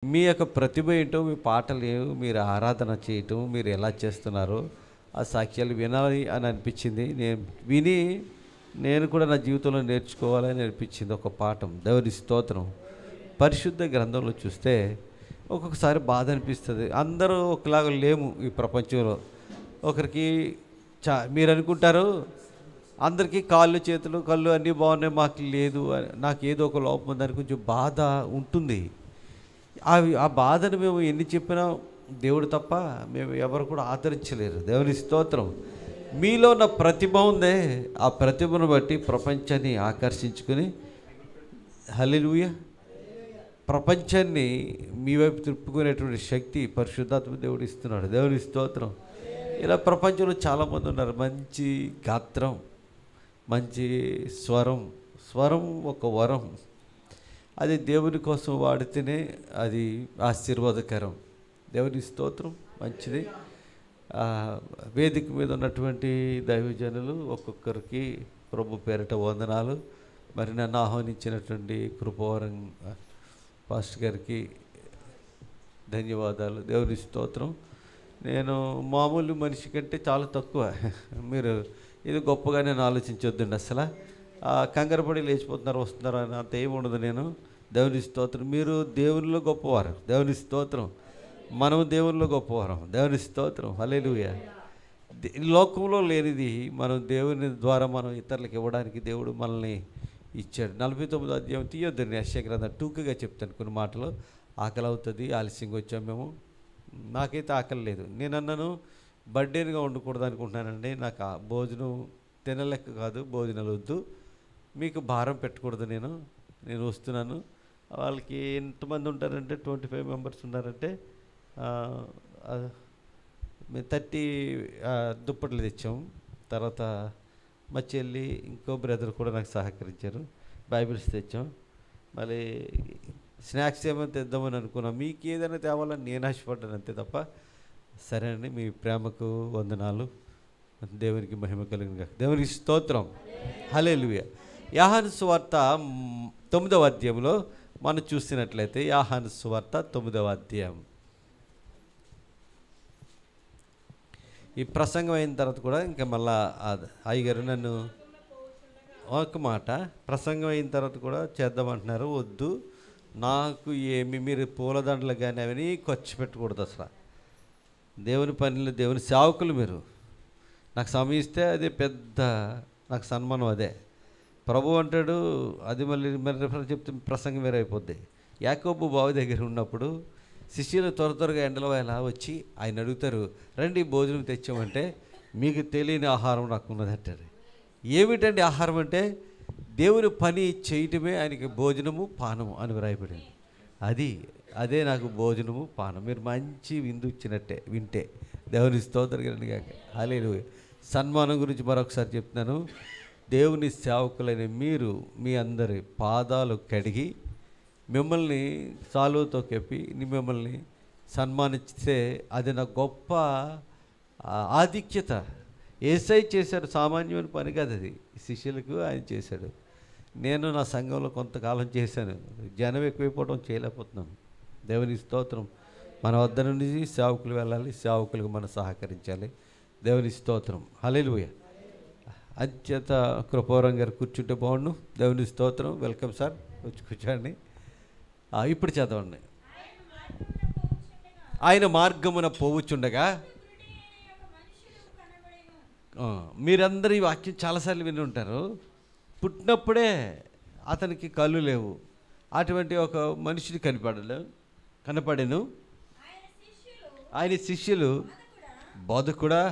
మీ యొక్క ప్రతిభ ఏంటో, మీ పాటలు ఏవో, మీరు ఆరాధన చేయటం, మీరు ఎలా చేస్తున్నారో ఆ సాక్ష్యాలు వినాలి అని అనిపించింది. విని నేను కూడా నా జీవితంలో నేర్చుకోవాలని అనిపించింది. ఒక పాఠం, దేవుని స్తోత్రం. పరిశుద్ధ గ్రంథంలో చూస్తే ఒక్కొక్కసారి బాధ అనిపిస్తుంది. అందరూ ఒకలాగా లేము ఈ ప్రపంచంలో. ఒకరికి మీరు అనుకుంటారు అందరికీ కాళ్ళు చేతులు కళ్ళు అన్నీ బాగున్నాయి, మాకు లేదు, నాకు ఏదో ఒక లోపం ఉందని కొంచెం బాధ ఉంటుంది. ఆ బాధను మేము ఎన్ని చెప్పినా దేవుడు తప్ప మేము ఎవరు కూడా ఆదరించలేరు. దేవుని స్తోత్రం. మీలో ఉన్న ప్రతిభ ఉందే, ఆ ప్రతిభను బట్టి ప్రపంచాన్ని ఆకర్షించుకుని హల్లెలూయా ప్రపంచాన్ని మీ వైపు తిప్పుకునేటువంటి శక్తి పరిశుద్ధాత్మ దేవుడు ఇస్తున్నాడు. దేవుని స్తోత్రం. ఇలా ప్రపంచంలో చాలామంది ఉన్నారు. మంచి గాత్రం, మంచి స్వరం ఒక వరం. అది దేవుని కోసం వాడితేనే అది ఆశీర్వాదకరం. దేవుని స్తోత్రం. మంచిది. వేదిక మీద ఉన్నటువంటి దైవజనులు ఒక్కొక్కరికి ప్రభు పేరిట వందనాలు. మరి నన్ను ఆహ్వానించినటువంటి కృపవరం పాస్టర్ గారికి ధన్యవాదాలు. దేవుని స్తోత్రం. నేను మామూలు మనిషి కంటే చాలా తక్కువ. మీరు ఇది గొప్పగా నేను ఆలోచించొద్దండి. అసలు కంగారుపడి లేచిపోతున్నారు వస్తున్నారు అని అంత ఏమి ఉండదు. నేను దేవుని స్తోత్రం. మీరు దేవునిలో గొప్పవారు. దేవుని స్తోత్రం. మనం దేవునిలో గొప్పవారం. దేవుని స్తోత్రం. హల్లెలూయా. లోకంలో లేనిది మనం దేవుని ద్వారా మనం ఇతరులకు ఇవ్వడానికి దేవుడు మనల్ని ఇచ్చాడు. 49వ అధ్యాయం తీయొద్దండి. యెషయా గ్రంథం టూకగా చెప్తాను కొన్ని మాటలు. ఆకలి అవుతుంది, ఆలస్యంగా వచ్చాము మేము. నాకైతే ఆకలి లేదు. నేను అన్నాను బర్త్డేగా ఉండకూడదు అనుకుంటున్నానండి. నాకు భోజనం తినలేక కాదు, భోజనాలు వద్దు, మీకు భారం పెట్టకూడదు. నేను వస్తున్నాను. వాళ్ళకి ఎంతమంది ఉంటారంటే 25 మెంబర్స్ ఉన్నారంటే 30 దుప్పట్లు తెచ్చాము. తర్వాత మా చెల్లి ఇంకో బ్రదర్ కూడా నాకు సహకరించారు. బైబిల్స్ తెచ్చాం. మళ్ళీ స్నాక్స్ ఏమైనా తెద్దామని అనుకున్నాం. మీకు ఏదైనా తేవాలని నేను ఆశపడ్డాను అంతే తప్ప. సరే అండి, మీ ప్రేమకు వందనాలు. దేవునికి మహిమ కలిగిన దేవునికి స్తోత్రం. హల్లెలూయా. యోహాను సువార్త 9వ అధ్యాయంలో మనం చూసినట్లయితే యోహాను సువార్త 9వ అధ్యాయం. ఈ ప్రసంగం అయిన తర్వాత కూడా ఇంకా మళ్ళా అయ్యగారు నన్ను ఒక మాట, ప్రసంగం అయిన తర్వాత కూడా చేద్దామంటున్నారు. వద్దు, నాకు మీరు పూలదండలు కానీ అవన్నీ ఖర్చు పెట్టకూడదు. అసలు దేవుని పనులు, దేవుని సేవకులు మీరు. నాకు సమయం ఇస్తే అదే పెద్ద నాకు సన్మానం. అదే ప్రభు అంటాడు. అది మళ్ళీ రిఫర్ చెప్తే ప్రసంగం వేరే అయిపోద్ది. యాకోబు బావి దగ్గర ఉన్నప్పుడు శిష్యులు త్వరగా ఎండలో ఎలా వచ్చి ఆయన అడుగుతారు, రండి భోజనం తెచ్చామంటే, మీకు తెలియని ఆహారం నాకు ఉన్నదంటారు. ఏమిటండి ఆహారం అంటే, దేవుని పని చేయటమే ఆయనకి భోజనము పానము అని వ్రాయబడింది. అదే నాకు భోజనము పానం. మీరు మంచి విందు ఇచ్చినట్టే వింటే. దేవుని స్తోత్రం కాక. హల్లెలూయా. సన్మానం గురించి మరొకసారి చెప్తున్నాను. దేవుని సేవకులైన మీరు మీ అందరి పాదాలు కడిగి మిమ్మల్ని సాలువతో కప్పి మిమ్మల్ని సన్మానిస్తే అది నా గొప్ప ఆధిక్యత. యేసయ్య చేశాడు. సామాన్యమైన పని కాదు అది. శిష్యులకు ఆయన చేశాడు. నేను నా సంఘంలో కొంతకాలం చేశాను. జనం ఎక్కువైపోవడం చేయలేకపోతున్నాను. దేవుని స్తోత్రం. మన వద్ద నుండి సేవకులు వెళ్ళాలి, సేవకులకు మనం సహకరించాలి. దేవుని స్తోత్రం. హల్లెలూయా. అత్యంత కృపవరం గారు కూర్చుంటే బాగుండు. దేవుని స్తోత్రం. వెల్కమ్ సార్, వచ్చి కూర్చోండి. ఇప్పుడు చదవండి. ఆయన మార్గమున పోవుచుండగా, మీరందరూ ఈ వాక్యం చాలాసార్లు విని ఉంటారు. పుట్టినప్పుడే అతనికి కళ్ళు లేవు. అటువంటి ఒక మనిషిని కనపడెను. ఆయన శిష్యులు, బోధకుడా,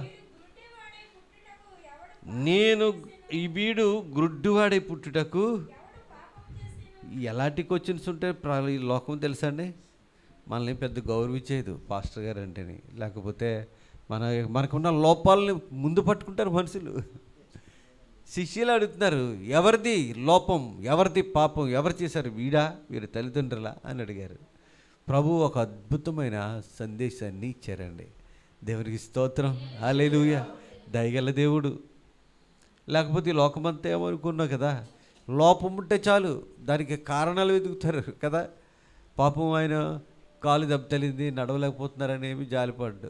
వీడు గుడ్డివాడై పుట్టుటకు ఎలాంటి క్వశ్చన్స్ ఉంటే ఈ లోకం తెలుసా అండి. మనల్ని పెద్ద గౌరవించేది పాస్టర్ గారు అంటేని. లేకపోతే మనకున్న లోపాలని ముందు పట్టుకుంటారు మనుషులు. శిష్యులు అడుగుతున్నారు, ఎవరిది లోపం, ఎవరిది పాపం, ఎవరు చేశారు, వీరి తల్లిదండ్రులా అని అడిగారు. ప్రభు ఒక అద్భుతమైన సందేశాన్ని ఇచ్చారండి. దేవునికి స్తోత్రం. హల్లెలూయా. దయగల దేవుడు. లేకపోతే ఈ లోకమంతా ఏమనుకున్నావు కదా, లోపం ఉంటే చాలు దానికి కారణాలు వెతుకుతారు కదా. పాపం ఆయన కాలు దెబ్బతలింది నడవలేకపోతున్నారని ఏమి జాలిపడ్డు.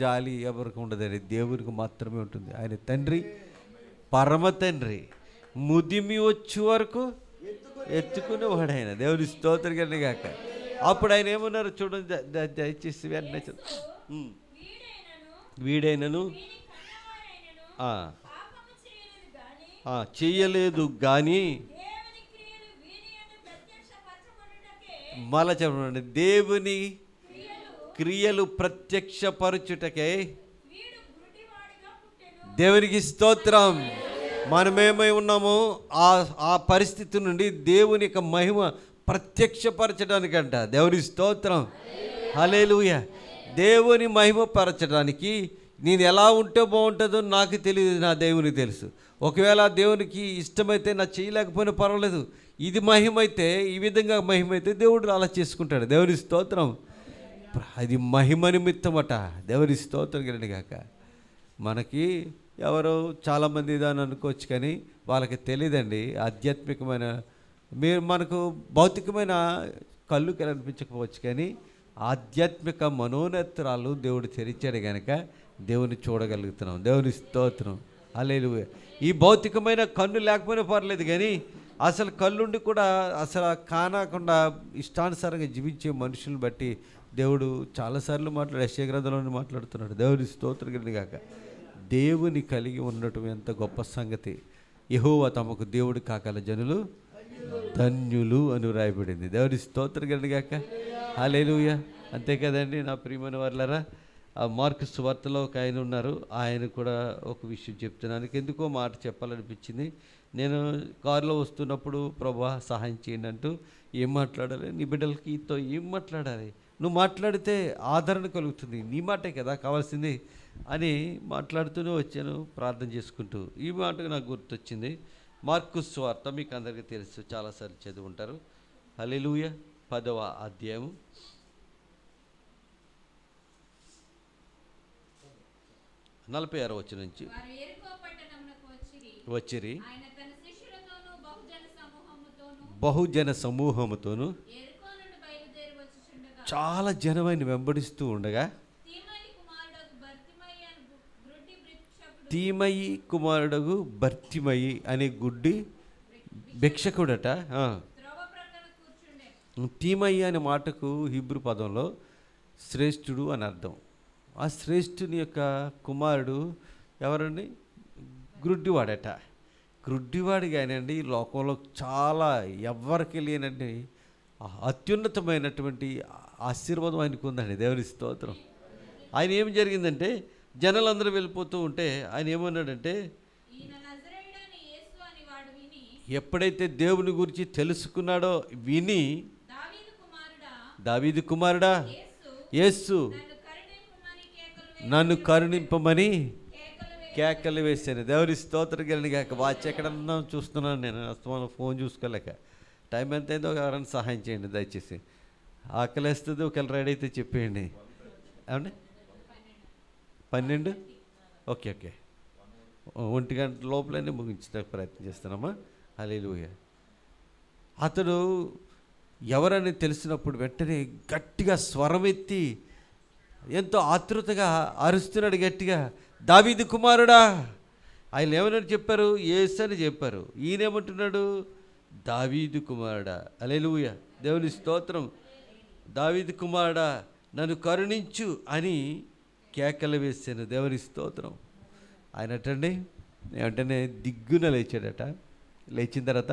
జాలి ఎవరికి ఉండదండి, దేవునికి మాత్రమే ఉంటుంది. ఆయన తండ్రి, పరమ తండ్రి, ముదిమి వచ్చే వరకు ఎత్తుకునేవాడు ఆయన. దేవుని స్తోత్రం కలిగిన గాక. అప్పుడు ఆయన ఏమన్నారు చూడండి, దయచేసి వెంటనే వీడైనను చెయ్యలేదు కానీ మళ్ళా చెప్పండి, దేవుని క్రియలు ప్రత్యక్షపరచుటకే. దేవునికి స్తోత్రం. మనమేమై ఉన్నామో ఆ పరిస్థితి నుండి దేవుని యొక్క మహిమ ప్రత్యక్షపరచడానికంట. దేవుని స్తోత్రం, హల్లెలూయా. దేవుని మహిమ పరచడానికి నేను ఎలా ఉంటే బాగుంటుందో నాకు తెలియదు, నా దేవునికి తెలుసు. ఒకవేళ దేవునికి ఇష్టమైతే నా చేయలేకపోయినా పర్వాలేదు, ఇది మహిమైతే, ఈ విధంగా మహిమైతే దేవుడు అలా చేసుకుంటాడు. దేవుని స్తోత్రం. అది మహిమ నిమిత్తమట. దేవుని స్తోత్రం కలిగాక. మనకి ఎవరో చాలామంది దాన్ని అనుకోవచ్చు, కానీ వాళ్ళకి తెలియదండి ఆధ్యాత్మికమైన. మనకు భౌతికమైన కళ్ళు కనిపించకపోవచ్చు, కానీ ఆధ్యాత్మిక మనోనేత్రాలు దేవుడు తెరిచాడు కనుక దేవుని చూడగలుగుతున్నాం. దేవుని స్తోత్రం, హల్లెలూయా. ఈ భౌతికమైన కన్ను లేకపోయినా పర్లేదు, కానీ అసలు కళ్ళుండి కూడా అసలు కానకుండా ఇష్టానుసారంగా జీవించే మనుషులను బట్టి దేవుడు చాలాసార్లు యెషయా గ్రంథంలో మాట్లాడుతున్నాడు. దేవుని స్తోత్రం కలిగాక. దేవుని కలిగి ఉండటం ఎంత గొప్ప సంగతి. యెహోవా తమకు దేవుడు కాగల జనులు ధన్యులు అని రాయబడింది. దేవుని స్తోత్రం కలిగాక. హల్లెలూయా. అంతే కదండి నా ప్రియమైన వారలారా. ఆ మార్కు సువార్తలో ఒక ఆయన ఉన్నారు, ఆయన కూడా ఒక విషయం చెప్తున్నాను. ఎందుకో మాట చెప్పాలనిపించింది. నేను కారులో వస్తున్నప్పుడు ప్రభా సహాయం చేయండి అంటూ, ఏం మాట్లాడాలి నీ బిడ్డలకితో, ఏం మాట్లాడాలి, నువ్వు మాట్లాడితే ఆదరణ కలుగుతుంది, నీ మాటే కదా కావాల్సింది అని మాట్లాడుతూనే వచ్చాను ప్రార్థన చేసుకుంటూ. ఈ మాటకు నాకు గుర్తొచ్చింది. మార్కు సువార్త మీకు అందరికీ తెలుసు, చాలాసార్లు చదువుంటారు. హల్లెలూయా. 10వ అధ్యాయము 46వ వచనం నుంచి. వచ్చిరి బహుజన సమూహముతోను, చాలా జనమైన వెంబడిస్తూ ఉండగా, తీమయి కుమారుడగు బర్తిమయి అనే గుడ్డి భిక్షకుడట. తీమయి అనే మాటకు హీబ్రూ పదంలో శ్రేష్ఠుడు అని అర్థం. ఆ శ్రేష్ఠుని యొక్క కుమారుడు ఎవరండి? గ్రుడ్డివాడట. గ్రుడ్డివాడి కానివ్వండి, లోకంలో చాలా ఎవరికి లేనండి అత్యున్నతమైనటువంటి ఆశీర్వాదం ఆయనకు ఉందండి. దేవుని స్తోత్రం. ఆయన ఏం జరిగిందంటే, జనాలందరూ వెళ్ళిపోతూ ఉంటే ఆయన ఏమన్నాడంటే, ఎప్పుడైతే దేవుని గురించి తెలుసుకున్నాడో విని, దావీదు కుమారుడా యేసు నన్ను కరుణింపమని కేకలు వేశాను. దేవుని స్తోత్రం కలిగాక. వాచ్ ఎక్కడన్నా చూస్తున్నాను నేను, అస్తమానం ఫోన్ చూసుకోలేక. టైం ఎంత అయిందో ఎవరైనా సహాయం చేయండి దయచేసి. ఆకలేస్తుంది, ఒకవేళ రెడీ అయితే చెప్పేయండి. ఏమండి 12? ఓకే 1 గంట లోపలనే ముగించడానికి ప్రయత్నం చేస్తున్నామా? హల్లెలూయా. అతడు ఎవరని తెలిసినప్పుడు వెంటనే గట్టిగా స్వరం ఎత్తి ఎంతో ఆతృతగా అరుస్తున్నాడు గట్టిగా, దావీదు కుమారుడా. ఆయన ఏమని చెప్పారు? యేసు అని చెప్పారు. ఈయనేమంటున్నాడు? దావీదు కుమారుడా. హల్లెలూయా. దేవుని స్తోత్రం. దావీదు కుమారుడా నన్ను కరుణించు అని కేకలు వేశాను. దేవుని స్తోత్రం. ఆయనటండి వెంటనే దిగ్గున లేచాడట. లేచిన తర్వాత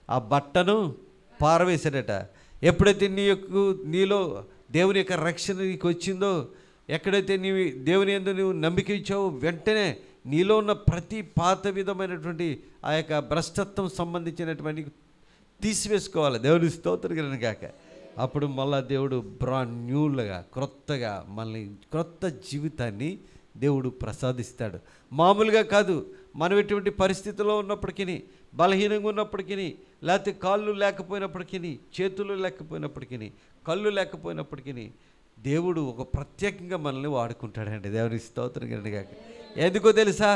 ఆ బట్టను పారవేశాడట. ఎప్పుడైతే నీలో దేవుని యొక్క రక్షణ నీకు వచ్చిందో, ఎక్కడైతే నీవు దేవుని యందు నువ్వు నమ్మిక ఇచ్చావో, వెంటనే నీలో ఉన్న ప్రతి పాత విధమైనటువంటి ఆ యొక్క భ్రష్టత్వం సంబంధించినటువంటి తీసివేసుకోవాలి. దేవుని స్తోత్రం కనుక అప్పుడు మళ్ళా దేవుడు బ్రాండ్ న్యూలుగా క్రొత్తగా మళ్ళీ క్రొత్త జీవితాన్ని దేవుడు ప్రసాదిస్తాడు. మామూలుగా కాదు. మనం ఎటువంటి పరిస్థితిలో ఉన్నప్పటికీ, బలహీనంగా ఉన్నప్పటికీ, లేకపోతే కాళ్ళు లేకపోయినప్పటికీ, చేతులు లేకపోయినప్పటికీ, కళ్ళు లేకపోయినప్పటికీ దేవుడు ఒక ప్రత్యేకంగా మనల్ని వాడుకుంటాడండి. దేవుని స్తోత్రం కనుక. ఎందుకో తెలుసా?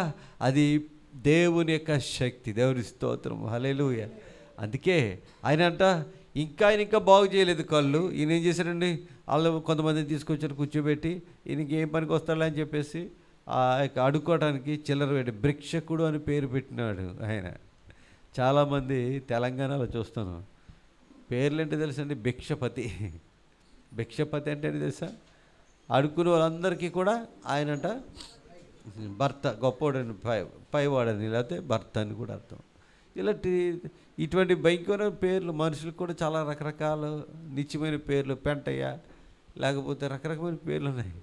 అది దేవుని యొక్క శక్తి. దేవుని స్తోత్రం. హల్లెలూయా. అందుకే ఆయన అంట, ఆయన ఇంకా బాగు చేయలేదు కళ్ళు. ఈయన ఏం చేశాడండి, వాళ్ళు కొంతమందిని తీసుకొచ్చారు కూర్చోబెట్టి, ఈయనకి ఏం పనికి వస్తాడులే అని చెప్పేసి అడుక్కోవడానికి చిల్లర పెట్టి భిక్షకుడు అని పేరు పెట్టినాడు ఆయన. చాలామంది తెలంగాణలో చూస్తాను పేర్లు ఏంటో తెలుసండి, భిక్షపతి. భిక్షపతి అంటే ఏంటి తెలుసా? అడుక్కునే వాళ్ళందరికీ కూడా ఆయనంట భర్త, గొప్పవాడని, పైవాడని, లేకపోతే భర్త అని కూడా అర్థం. ఇటువంటి భయంకరమైన పేర్లు మనుషులకు కూడా చాలా రకరకాల నిత్యమైన పేర్లు, పెంటయ్య లేకపోతే రకరకమైన పేర్లు ఉన్నాయి.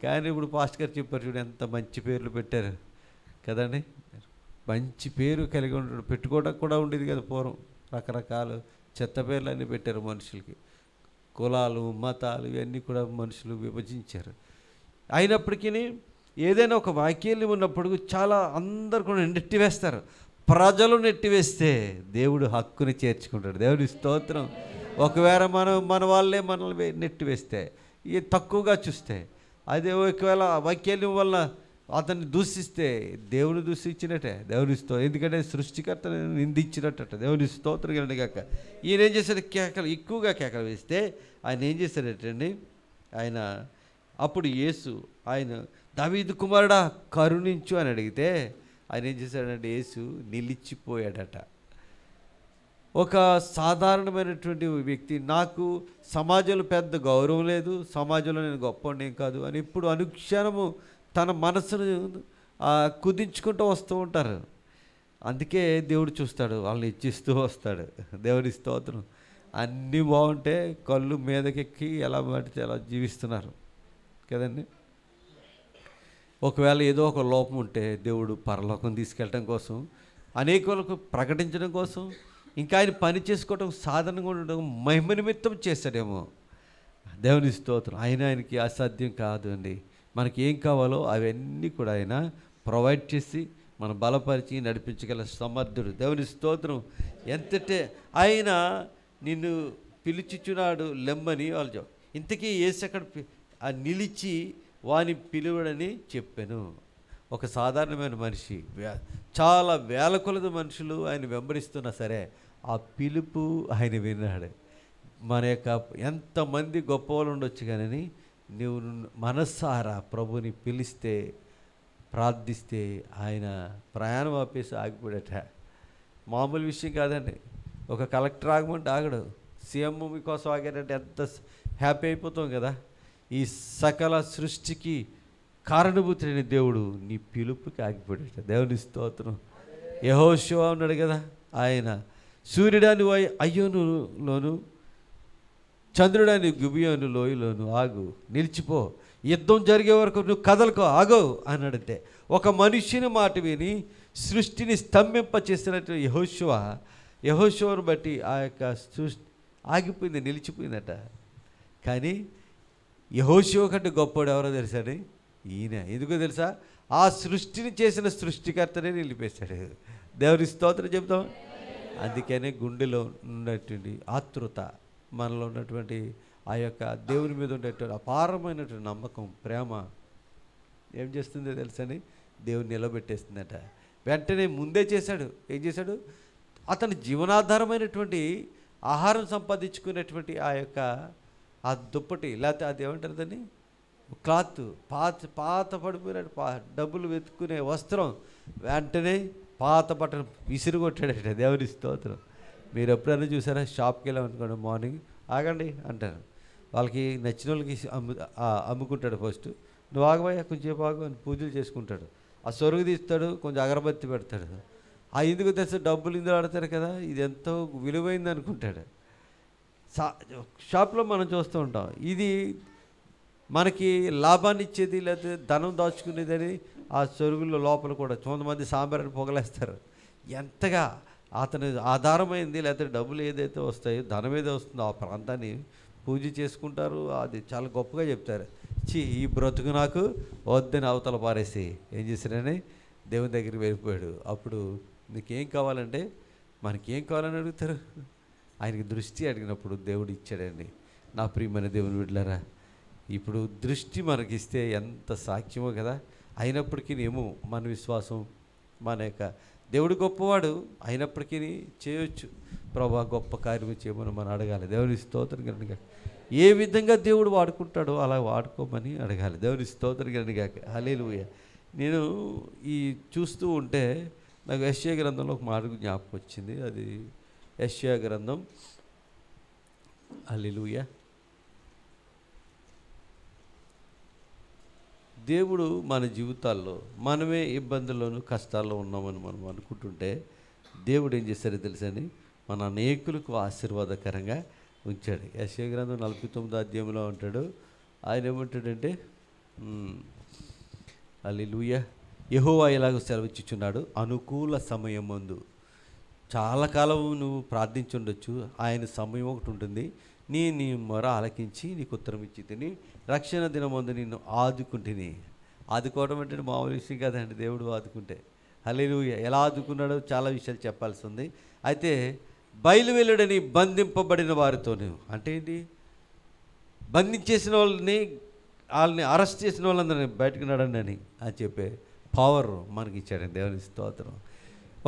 కానీ ఇప్పుడు పాస్టర్ గారు చెప్పారు చూడు, ఎంత మంచి పేర్లు పెట్టారు కదండి. మంచి పేరు కలిగి ఉంటాడు, పెట్టుకోవడానికి కూడా ఉండేది కదా పూర్వం. రకరకాల చెత్త పేర్లు అన్నీ పెట్టారు మనుషులకి. కులాలు, మతాలు ఇవన్నీ కూడా మనుషులు విభజించారు. అయినప్పటికీ ఏదైనా ఒక వాక్యాలు ఉన్నప్పుడు చాలా అందరు కూడా నెట్టివేస్తారు. ప్రజలు నెట్టివేస్తే దేవుడు హక్కుని చేర్చుకుంటాడు. దేవుడి స్తోత్రం. ఒకవేళ మన వాళ్ళే మనల్ని నెట్టివేస్తే, తక్కువగా చూస్తే, అదే ఒకవేళ వాక్యాల వల్ల అతన్ని దూషిస్తే దేవుని దూషించినట్టే. దేవుని స్తోత్రం. ఎందుకంటే సృష్టికర్తను నిందించినట్ట. దేవుని స్తోత్రం కలిగిన కాక ఈయన ఏం చేశాడు, కేకలు ఎక్కువగా కేకలు వేస్తే ఆయన ఏం చేశాడటండి, ఆయన అప్పుడు యేసు ఆయన దావీదు కుమారుడా కరుణించు అని అడిగితే ఆయన ఏం చేశాడంటే యేసు నిలిచిపోయాడట. ఒక సాధారణమైనటువంటి వ్యక్తి, నాకు సమాజంలో పెద్ద గౌరవం లేదు, సమాజంలో నేను గొప్పవాడిని కాదు అని ఇప్పుడు అనుక్షణము తన మనసును కుదించుకుంటూ వస్తూ ఉంటారు. అందుకే దేవుడు చూస్తాడు, వాళ్ళని ఇచ్చిస్తూ వస్తాడు. దేవుడి స్తోత్రం. అన్నీ బాగుంటే కళ్ళు మీదకెక్కి ఎలా పడితే అలా జీవిస్తున్నారు కదండి. ఒకవేళ ఏదో ఒక లోపం ఉంటే దేవుడు పరలోకం తీసుకెళ్ళటం కోసం, అనేకులకు ప్రకటించడం కోసం, ఇంకా ఆయన పని చేసుకోవడం, సాధనంగా ఉండడం మహిమ నిమిత్తం చేశాడేమో. దేవుని స్తోత్రం. ఆయనకి అసాధ్యం కాదు అండి. మనకి ఏం కావాలో అవన్నీ కూడా ఆయన ప్రొవైడ్ చేసి మన బలపరిచి నడిపించగల సమర్థుడు. దేవుని స్తోత్రం. ఎంతటే ఆయన నిన్ను పిలుచుచున్నాడు లెమ్మని వాళ్ళు. ఇంతకీ యేసు అక్కడ నిలిచి వాని పిలువడని చెప్పాను. ఒక సాధారణమైన మనిషి, చాలా వేల కొలది మనుషులు ఆయన వెంబడిస్తున్నా సరే ఆ పిలుపు ఆయన విన్నాడు. మన యొక్క ఎంతమంది గొప్పవాళ్ళు ఉండొచ్చు కానీ నువ్వు మనస్సారా ప్రభుని పిలిస్తే, ప్రార్థిస్తే ఆయన ప్రయాణం ఆపేసి ఆగిపోయాడట. మామూలు విషయం కాదండి. ఒక కలెక్టర్ ఆగమంటే ఆగడు, సీఎం మీకోసం ఆగాడంటే ఎంత హ్యాపీ అయిపోతాం కదా. ఈ సకల సృష్టికి కారణభూతుడైన దేవుడు నీ పిలుపుకి ఆగిపోయాడట. దేవుని స్తోత్రం. యెహోషువ ఉన్నాడు కదా, ఆయన సూర్యుడాని అయ్యోనులోను, చంద్రుడాని గిబియోను లోయలోను ఆగు, నిలిచిపో, యుద్ధం జరిగే వరకు నువ్వు కదలకో, ఆగో అన్నాడంటే. ఒక మనిషిని మాట విని సృష్టిని స్తంభింప చేసినట్టు యెహోషువను బట్టి ఆ యొక్క సృష్టి ఆగిపోయింది, నిలిచిపోయిందట. కానీ యెహోషువ కంటే గొప్పవాడు ఎవరో తెలుసాడు? ఈయన. ఎందుకో తెలుసా? ఆ సృష్టిని చేసిన సృష్టికర్తనే నిలిపేశాడు. దేవుని స్తోత్రం చెప్తాం. అందుకనే గుండెలో ఉన్నటువంటి ఆతృత, మనలో ఉన్నటువంటి ఆ యొక్క దేవుని మీద ఉండేటువంటి అపారమైనటువంటి నమ్మకం, ప్రేమ ఏం చేస్తుందో తెలుసని దేవుని నిలబెట్టేస్తుందట. వెంటనే ముందే చేశాడు. ఏం చేశాడు? అతని జీవనాధారమైనటువంటి ఆహారం సంపాదించుకునేటువంటి ఆ యొక్క ఆ దుప్పటి, లేకపోతే అది ఏమంటారు దాన్ని, క్లాత్, పాత పడిపోయినట్టు డబ్బులు వెతుక్కునే వస్త్రం, వెంటనే పాత బట్టలు విసిరుగొట్టాడట. దేవుని స్తోత్రం. మీరు ఎప్పుడైనా చూసారా? షాప్కి వెళ్ళామనుకోండి, మార్నింగ్ ఆగండి అంటారు. వాళ్ళకి నచ్చిన వాళ్ళకి అమ్ముకుంటాడు. ఫస్ట్ నువ్వు ఆగబోయా, కొంచెం ఆగు అని పూజలు చేసుకుంటాడు. ఆ సొరుగు తీస్తాడు, కొంచెం అగరబత్తి పెడతాడు. ఆ ఎందుకు తెస్తే డబ్బులు ఇందులో ఆడతారు కదా, ఇది ఎంతో విలువైంది అనుకుంటాడు. షాప్లో మనం చూస్తూ ఉంటాం. ఇది మనకి లాభాన్ని ఇచ్చేది లేకపోతే ధనం దాచుకునేదని ఆ సొరుగుల లోపల కూడా కొంతమంది సాంబార్ని పొగలేస్తారు. ఎంతగా అతని ఆధారమైంది లేకపోతే డబ్బులు ఏదైతే వస్తాయో, ధనం ఏదో వస్తుందో ఆ ప్రాంతాన్ని పూజ చేసుకుంటారు. అది చాలా గొప్పగా చెప్తారు. ఈ బ్రతుకు నాకు వద్దని అవతల పారేసి ఏం చేశారని దేవుని దగ్గరికి వెళ్ళిపోయాడు. అప్పుడు నీకేం కావాలంటే, మనకేం కావాలని అడుగుతారు. ఆయనకి దృష్టి అడిగినప్పుడు దేవుడు ఇచ్చాడండి. నా ప్రియమైన దేవుని బిడ్డలారా, ఇప్పుడు దృష్టి మనకిస్తే ఎంత సాక్ష్యమో కదా. అయినప్పటికీ ఏమో మన విశ్వాసం, మన యొక్క దేవుడు గొప్పవాడు అయినప్పటికీ చేయొచ్చు. ప్రభా గొప్ప కార్యము చేయమని మనం అడగాలి. దేవుని స్తోత్రం కనుక ఏ విధంగా దేవుడు వాడుకుంటాడో అలా వాడుకోమని అడగాలి. దేవుని స్తోత్రం కనుక హల్లెలూయా. నేను ఈ చూస్తూ ఉంటే నాకు యెషయా గ్రంథంలో ఒక మాట జ్ఞాపకం వచ్చింది. అది యెషయా గ్రంథం హల్లెలూయా. దేవుడు మన జీవితాల్లో మనమే ఇబ్బందుల్లోనూ కష్టాల్లో ఉన్నామని మనం అనుకుంటుంటే దేవుడు ఏం చేశారో తెలుసని మన అనేకులకు ఆశీర్వాదకరంగా ఉంచాడు. యెషయా గ్రంథం 49వ అధ్యాయంలో ఉంటాడు. ఆయన ఏమంటాడంటే హల్లెలూయా, యెహోవా ఇలాగ సెలవిచ్చుచున్నాడు, అనుకూల సమయం ముందు. చాలా కాలం నువ్వు ప్రార్థించుండొచ్చు. ఆయన సమయం ఒకటి ఉంటుంది. నీ మొర ఆలకించి నీకు ఉత్తరం ఇచ్చి తిని రక్షణ దినమందు నిన్ను ఆదుకుంటుని. ఆదుకోవడం అంటే మామూలు విషయం కాదండి. దేవుడు ఆదుకుంటే హల్లెలూయా. ఎలా ఆదుకున్నాడో చాలా విషయాలు చెప్పాల్సి ఉంది. అయితే బయలువెళ్ళుడని బంధింపబడిన వారితోనే అంటే ఏంటి, బంధించేసిన వాళ్ళని అరెస్ట్ చేసిన వాళ్ళందరినీ బయటకు నడండి అని చెప్పే పవర్ మనకి ఇచ్చాడండి. దేవుని స్తోత్రం.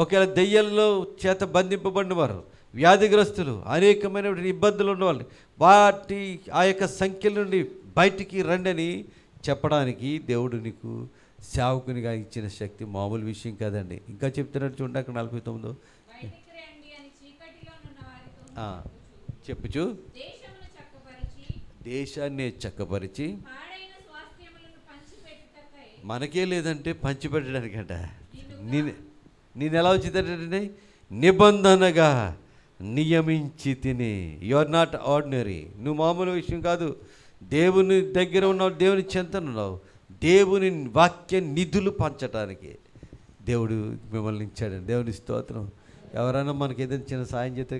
ఒకవేళ దెయ్యాల్లో చేత బంధింపబడిన వారు, వ్యాధిగ్రస్తులు, అనేకమైన ఇబ్బందులు ఉన్నవాళ్ళు వాటి ఆ యొక్క సంఖ్యల నుండి బయటికి రండి అని చెప్పడానికి దేవుడు నీకు సేవకునిగా ఇచ్చిన శక్తి మామూలు విషయం కాదండి. ఇంకా చెప్తున్నట్టు చూడండి అక్కడ 49 చెప్పుచు దేశాన్ని చక్కపరిచి మనకే లేదంటే పంచిపెట్టడానికంట. నేను ఎలా వచ్చిందంటే నిబంధనగా నియమించి తిని. You are not ordinary. నువ్వు మామూలు విషయం కాదు. దేవుని దగ్గర ఉన్నావు, దేవుని చెంతనున్నావు. దేవుని వాక్య నిధులు పంచడానికి దేవుడు మిమ్మల్ని ఇచ్చాడండి. దేవుని స్తోత్రం. ఎవరైనా మనకి ఏదైనా చిన్న సాయం చేస్తే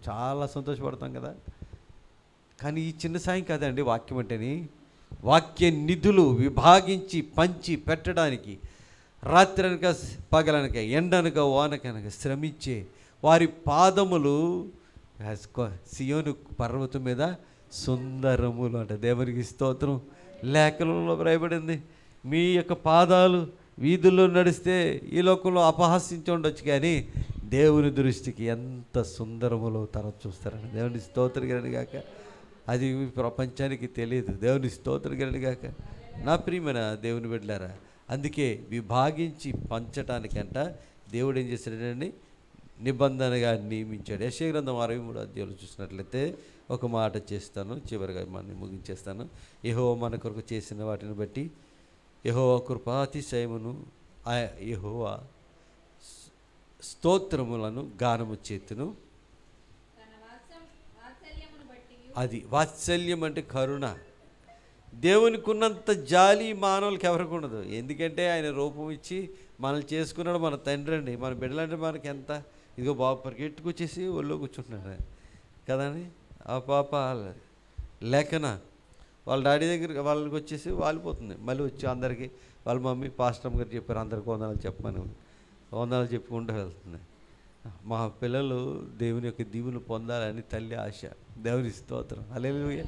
చాలా సంతోషపడతాం కదా. కానీ ఈ చిన్న సాయం కాదండి వాక్యం అంటేని. వాక్య నిధులు విభాగించి పంచి పెట్టడానికి రాత్రనక పగలనక ఎండనక వానకనక శ్రమించే వారి పాదములు సియోను పర్వతం మీద సుందరములు అంట. దేవునికి స్తోత్రం. లేఖనంలో వ్రాయబడింది, మీ యొక్క పాదాలు వీధుల్లో నడిస్తే ఈ లోకంలో అపహాస్యించి ఉండొచ్చు, కానీ దేవుని దృష్టికి ఎంత సుందరములో తరచు చూస్తారని. దేవుని స్తోత్రం గాక. అది ప్రపంచానికి తెలియదు. దేవుని స్తోత్రం గాక. నా ప్రియమైన దేవుని బిడ్డలారా, అందుకే విభాగించి పంచటానికంట దేవుడు ఏం చేశాడండి, నిబంధనగా నియమించాడు. యెషయా గ్రంథం 63వ అధ్యాయంలో చూసినట్లయితే ఒక మాట చేస్తాను, చివరిగా మనం ముగించేస్తాను. యెహోవా మన కొరకు చేసిన వాటిని బట్టి యెహోవా కృపాతిశయమును యెహోవా స్తోత్రములను గానము చేతును. అది వాత్సల్యం అంటే కరుణ. దేవునికి ఉన్నంత జాలి మానవులకి ఎవరికి ఉండదు. ఎందుకంటే ఆయన రూపం ఇచ్చి మనల్ని చేసుకున్నాడు. మన తండ్రి అండి. మన బిడ్డలంటే మనకి ఎంత ఇదిగో బాబు పరిగెట్టుకొచ్చేసి ఒళ్ళో కూర్చుంటున్నాడు కదండి. ఆ పాప లేఖన వాళ్ళ డాడీ దగ్గర వాళ్ళకి వచ్చేసి వాలిపోతుంది. మళ్ళీ వచ్చి అందరికీ వాళ్ళ మమ్మీ పాస్టర్ గారు చెప్పారు అందరికి వందనాలు చెప్పమని, వందనాలు చెప్పుకుంటూ వెళ్తుంది. మా పిల్లలు దేవుని యొక్క దీవులు పొందాలని తల్లి ఆశ. దేవుని స్తోత్రం. హల్లెలూయా.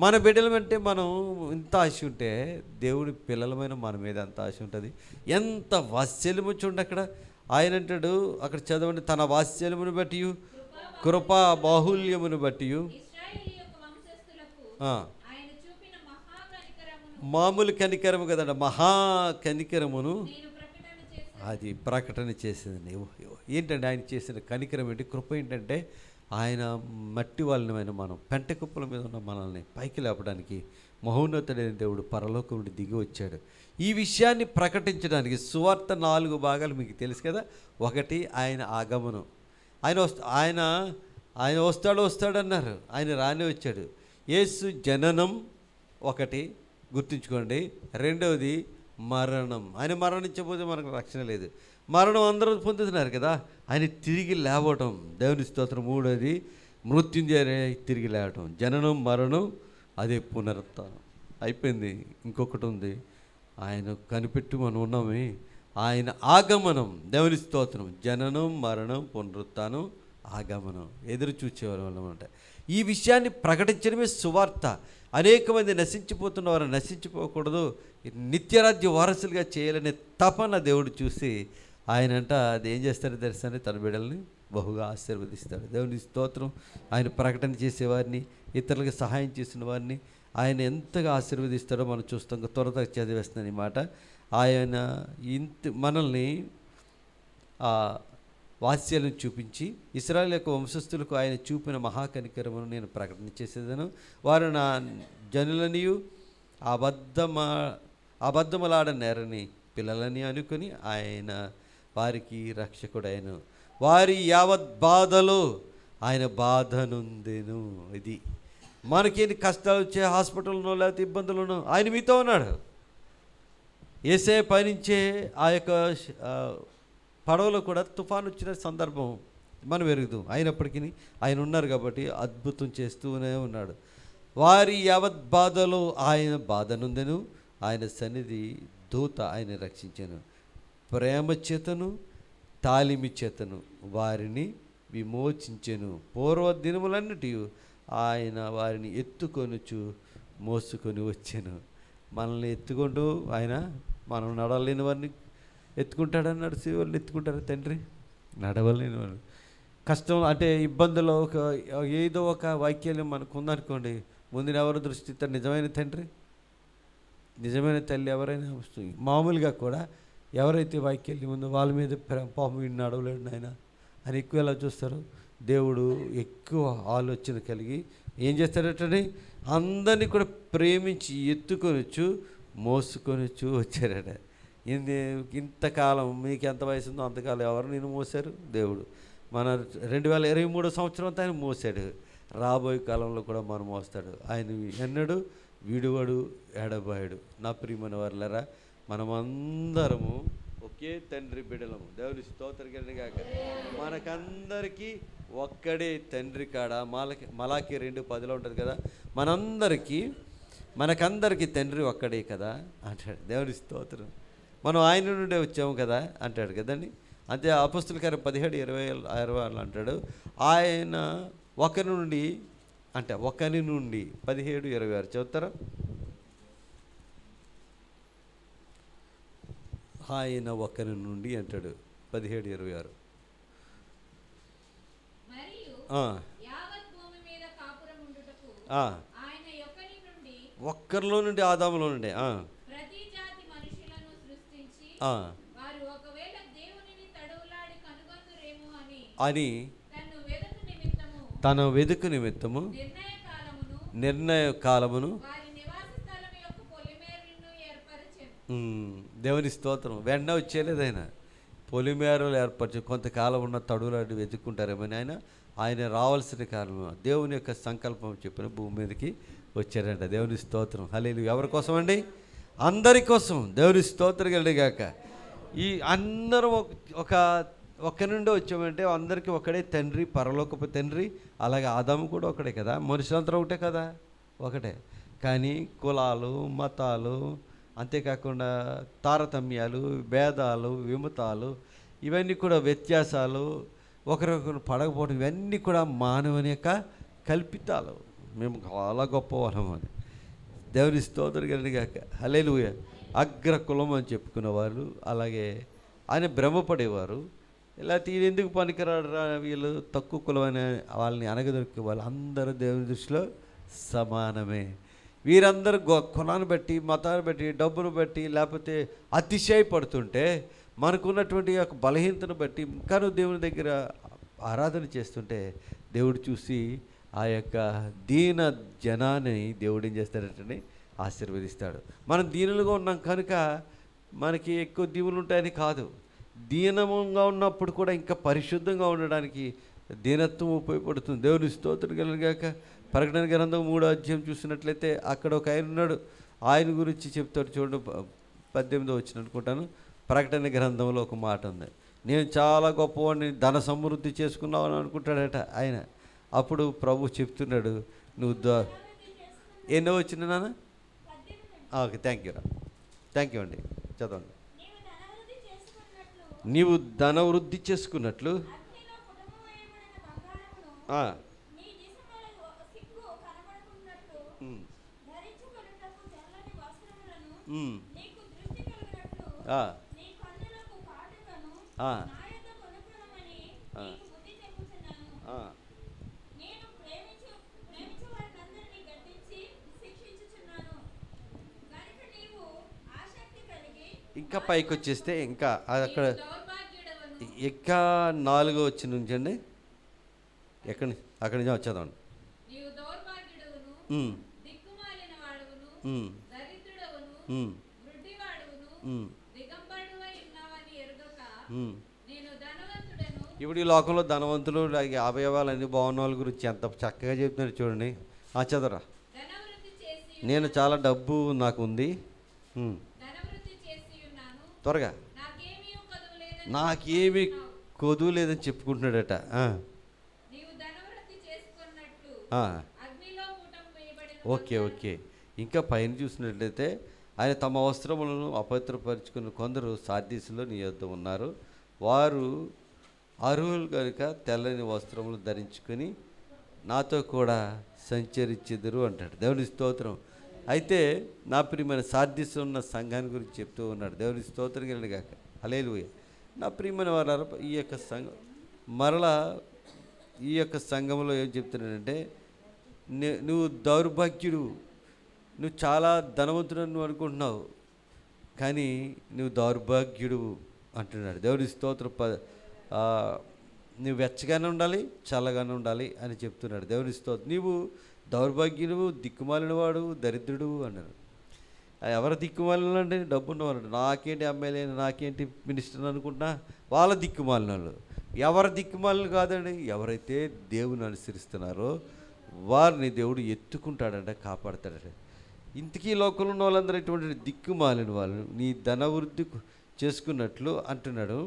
మన బిడ్డలమంటే మనం ఇంత ఆశ ఉంటే దేవుడి పిల్లలమైన మన మీద ఎంత ఆశ ఉంటుంది. ఎంత వాత్సల్యము చూడండి. అక్కడ ఆయన అంటాడు, అక్కడ చదవండి, తన వాత్సల్యమును బట్టి కృపా బాహుల్యమును బట్టి మామూలు కనికరము కదండి, మహా కనికరమును అది ప్రకటన చేసింది. ఏంటంటే ఆయన చేసిన కనికరం ఏంటి, కృప ఏంటంటే ఆయన మట్టి వాళ్ళని మనం పెంట కుప్పల మీద ఉన్న మనల్ని పైకి లేపడానికి మహోన్నతుడైన దేవుడు పరలోకం నుండి దిగి వచ్చాడు. ఈ విషయాన్ని ప్రకటించడానికి సువార్త 4 భాగాలు మీకు తెలుసు కదా. ఒకటి ఆయన ఆగమనం. ఆయన వస్తాడన్నారు, ఆయన రానే వచ్చాడు. యేసు జననం ఒకటి గుర్తుంచుకోండి. రెండవది మరణం. ఆయన మరణించకపోతే మనకు రక్షణ లేదు. మరణం అందరూ పొందుతున్నారు కదా. ఆయన తిరిగి లేవటం. దేవుని స్తోత్రం. మూడోది మృత్యుంజయ తిరిగి లేవటం. జననం మరణం అదే పునరుత్థానం అయిపోయింది. ఇంకొకటి ఉంది, ఆయన కనిపెట్టి మనం ఉన్నామే, ఆయన ఆగమనం. దేవుని స్తోత్రం. జననం మరణం పునరుత్థానం ఆగమనం ఎదురు చూసేవారు అనమాట. ఈ విషయాన్ని ప్రకటించడమే సువార్త. అనేక మంది నశించిపోతున్న వారు నశించిపోకూడదు, నిత్యరాజ్య వారసులుగా చేయాలనే తపన దేవుడు చూసి ఆయనంట అది ఏం చేస్తారో తెలుసని తన బిడ్డల్ని బహుగా ఆశీర్వదిస్తాడు. దేవుని స్తోత్రం. ఆయన ప్రకటన చేసేవారిని, ఇతరులకు సహాయం చేసిన వారిని ఆయన ఎంతగా ఆశీర్వదిస్తాడో మనం చూస్తాం. త్వరగా చదివేస్తున్నాను ఈ మాట. ఆయన మనల్ని వాత్సల్యం చూపించి ఇశ్రాయేలు యొక్క వంశస్థులకు ఆయన చూపిన మహాకనికరమును నేను ప్రకటన చేసేదను. వారు నా జనులనియు అబద్ధములాడ నేరని పిల్లలని అనుకుని ఆయన వారికి రక్షకుడైన వారి యావత్ బాధలో ఆయన బాధనుందెను. ఇది మనకేంటి కష్టాలు వచ్చే హాస్పిటల్నో లేకపోతే ఇబ్బందులను ఆయన మీతో ఉన్నాడు. యేసయ్య పయనించే ఆ యొక్క పడవలో కూడా తుఫాను వచ్చిన సందర్భం మనం ఎరుగుదు. అయినప్పటికీ ఆయన ఉన్నారు కాబట్టి అద్భుతం చేస్తూనే ఉన్నాడు. వారి యావత్ బాధలో ఆయన బాధనుందెను. ఆయన సన్నిధి దూత ఆయన రక్షించెను. ప్రేమ చేతను తాలిమి చేతను వారిని విమోచించెను. పూర్వ దినములన్నిటి ఆయన వారిని ఎత్తుకొనుచు మోసుకొని వచ్చాను. మనల్ని ఎత్తుకుంటూ ఆయన మనం నడవలేని వారిని ఎత్తుకుంటాడన్నాడు. శివుల్ని ఎత్తుకుంటారు తండ్రి. నడవలేని వారు కష్టం అంటే ఇబ్బందులు ఏదో ఒక వాక్యాలు మనకు ఉందనుకోండి, ముందు ఎవరు దృష్టి నిజమైన తండ్రి, నిజమైన తల్లి ఎవరైనా వస్తుంది. మామూలుగా కూడా ఎవరైతే వాక్యాలు ముందు వాళ్ళ మీద పాపం వీడిని నడవలేడు ఆయన అని ఎక్కువ ఎలా చూస్తారు. దేవుడు ఎక్కువ ఆలోచన కలిగి ఏం చేస్తాడటండి, అందరినీ కూడా ప్రేమించి ఎత్తుకొనొచ్చు మోసుకొనొచ్చు వచ్చారట. ఇంతకాలం మీకు ఎంత వయసు ఉందో అంతకాలం ఎవరు నేను మోసారు? దేవుడు. మన 2023 సంవత్సరం అంతా ఆయన మోసాడు. రాబోయే కాలంలో కూడా మనం మోస్తాడు. ఆయన ఎన్నడు విడువడు ఎడబాయడు. నా ప్రియమైన వారులారా, మనమందరము ఒకే తండ్రి బిడ్డలము. దేవుని స్తోత్రం గాక. మనకందరికీ ఒక్కడే తండ్రి కాడ మలాకి 2:10 ఉంటుంది కదా, మనకందరికీ తండ్రి ఒక్కడే కదా అంటాడు. దేవుని స్తోత్రం. మనం ఆయన నుండే వచ్చాము కదా అంటాడు కదండి. అంతే అపొస్తలుల కార్యం 17:26 అంటాడు. ఆయన ఒకరి నుండి 17:26 చదువుతారా? ఆయన ఒకరి నుండి అంటాడు 17:26. ఒక్కరిలో నుండి ఆదాములో నుండి అని తన వెదుకు నిమిత్తము నిర్ణయ కాలమును దేవుని స్తోత్రం. వెంటనే వచ్చేలేదైనా పొలిమేరలు ఏర్పరిచి కొంతకాలం ఉన్న తడువులాంటి వెతుక్కుంటారేమని ఆయన రావాల్సిన కారణం దేవుని యొక్క సంకల్పం చెప్పిన భూమి మీదకి వచ్చారంట. దేవుని స్తోత్రం. హల్లెలూయా. ఎవరి కోసం అండి? అందరి కోసం. దేవుని స్తోత్రం కలిగాక. ఈ అందరం ఒక్క నుండి వచ్చామంటే అందరికీ ఒకడే తండ్రి, పరలోకపు తండ్రి. అలాగే ఆదాము కూడా ఒకడే కదా, మనుషులందరూ ఒకటే కదా, ఒకటే. కానీ కులాలు, మతాలు, అంతేకాకుండా తారతమ్యాలు, భేదాలు, విమతాలు, ఇవన్నీ కూడా వ్యత్యాసాలు, ఒకరొకరు పడకపోవడం, ఇవన్నీ కూడా మానవుని యొక్క కల్పితాలు. మేము చాలా గొప్పవాళ్ళం అని దేవుని స్తోత్రం కలిగాక. హల్లెలూయా. అగ్ర కులం అని చెప్పుకునేవారు, అలాగే ఆయన భ్రమపడేవారు. ఇలా వీళ్ళు ఎందుకు పనికిరాడు, వీళ్ళు తక్కువ కులం అని వాళ్ళని అనగదొరికే వాళ్ళు అందరూ దేవుని దృష్టిలో సమానమే. వీరందరూ కులాన్ని బట్టి, మతాన్ని బట్టి, డబ్బును బట్టి, లేకపోతే అతిశయపడుతుంటే, మనకున్నటువంటి యొక్క బలహీనతను బట్టి ఇంకా దేవుని దగ్గర ఆరాధన చేస్తుంటే దేవుడు చూసి ఆ యొక్క దీన జనాన్ని దేవుడు ఏం చేస్తాడంటే ఆశీర్వదిస్తాడు. మనం దీనులుగా ఉన్నాం కనుక మనకి ఎక్కువ దీవులు ఉంటాయని కాదు, దీనంగా ఉన్నప్పుడు కూడా ఇంకా పరిశుద్ధంగా ఉండడానికి దీనత్వం ఉపయోగపడుతుంది. దేవుని స్తోత్రం కలిగాక. ప్రకటన గ్రంథం 3వ అధ్యాయం చూసినట్లయితే అక్కడ ఒక ఆయన ఉన్నాడు. ఆయన గురించి చెప్తాడు చూడండి, 18వ వచనం అనుకుంటాను. ప్రకటన గ్రంథంలో ఒక మాట ఉంది, నేను చాలా గొప్పవాడిని, ధన సమృద్ధి చేసుకున్నావు అని అనుకుంటాడట ఆయన. అప్పుడు ప్రభు చెప్తున్నాడు, నువ్వు ఎన్నో వచ్చిన నాన్న? ఓకే, థ్యాంక్ యూ అండి. చదవండి. నీవు ధన వృద్ధి చేసుకున్నట్లు ఆ, నా యొద్ద కొనుక్కొనమని ఆ, నీకు బుద్ధి చెప్పుచున్నాను. ఆ. నేను ప్రేమించు వారినందరినీ గద్దించి శిక్షించుచున్నాను. కనుక నీవు ఆసక్తి కలిగి ఇంకా పైకి వచ్చేస్తే ఇంకా అక్కడ నీవు దౌర్భాగ్యుడవను. ఇంకా 4వ వచ్చిన నుంచండి అక్కడి నుంచి వచ్చేదాం. నీవు దౌర్భాగ్యుడవును, ఉమ్, దిక్కుమాలిన వాడవును, ఉమ్, దరిద్రుడవును, ఉమ్, వృద్ధివాడవును, ఉమ్, దిగంబరుడవై ఉన్నావని ఎరుగక ఉమ్. నేను ధనవంతుడను. ఇప్పుడు ఈ లోకంలో ధనవంతులు అవయవాలు అన్ని బాగున్న వాళ్ళ గురించి ఎంత చక్కగా చెప్తున్నారు చూడండి. చదవరా. ధనవృద్ధి చేసి నేను చాలా డబ్బు నాకు ఉంది. ఉమ్, ధనవృద్ధి చేసి ఉన్నాను. త్వరగా. నాకేమీ కొదువలేదని నాకేమీ చెప్పుకుంటున్నావు. కొదువు లేదని చెప్పుకుంటున్నాడట. నీవు ధనవృద్ధి చేసుకున్నట్లు ఆ. అగ్నిలో కూటం వేయబడిన ఓకే ఓకే. ఇంకా పైన చూసినట్లయితే ఆయన తమ వస్త్రములను అపవిత్రపరుచుకున్న కొందరు సార్దీసులో నీ యొద్ద ఉన్నారు. వారు అర్హులు కనుక తెల్లని వస్త్రములు ధరించుకొని నాతో కూడా సంచరించెదరు అంటాడు. దేవుని స్తోత్రం. అయితే నా ప్రియమైన సార్దీసు ఉన్న సంఘాన్ని గురించి చెప్తూ ఉన్నాడు. దేవుని స్తోత్రం కలిగిన గాక. హల్లెలూయా. నా ప్రియమైన వారు ఈ యొక్క సంఘం మరలా ఈ యొక్క సంఘంలో ఏం చెప్తున్నాడంటే, నువ్వు దౌర్భాగ్యుడు, నువ్వు చాలా ధనవంతుడు నువ్వు అనుకుంటున్నావు, కానీ నువ్వు దౌర్భాగ్యుడు అంటున్నాడు. దేవుడి స్తోత్ర నువ్వు వెచ్చగానే ఉండాలి, చల్లగానే ఉండాలి అని చెప్తున్నాడు. దేవుడి స్తోత్రం. నీవు దౌర్భాగ్యుడు, దిక్కుమాలినవాడు, దరిద్రుడు అన్నాడు. ఎవరు దిక్కుమాలిన అంటే డబ్బున్నవారు. నాకేంటి ఎమ్మెల్యే, నాకేంటి మినిస్టర్ అనుకుంటున్నా, వాళ్ళ దిక్కుమాలిన వాళ్ళు. ఎవరి దిక్కుమాలిన కాదండి, ఎవరైతే దేవుని అనుసరిస్తున్నారో వారిని దేవుడు ఎత్తుకుంటాడంట, కాపాడతాడట. ఇంతకీ లోకంలో ఉన్న వాళ్ళందరూ ఇటువంటి దిక్కుమాలిన వాళ్ళు నీ ధనవృద్ధి చేసుకున్నట్లు అంటున్నాడు.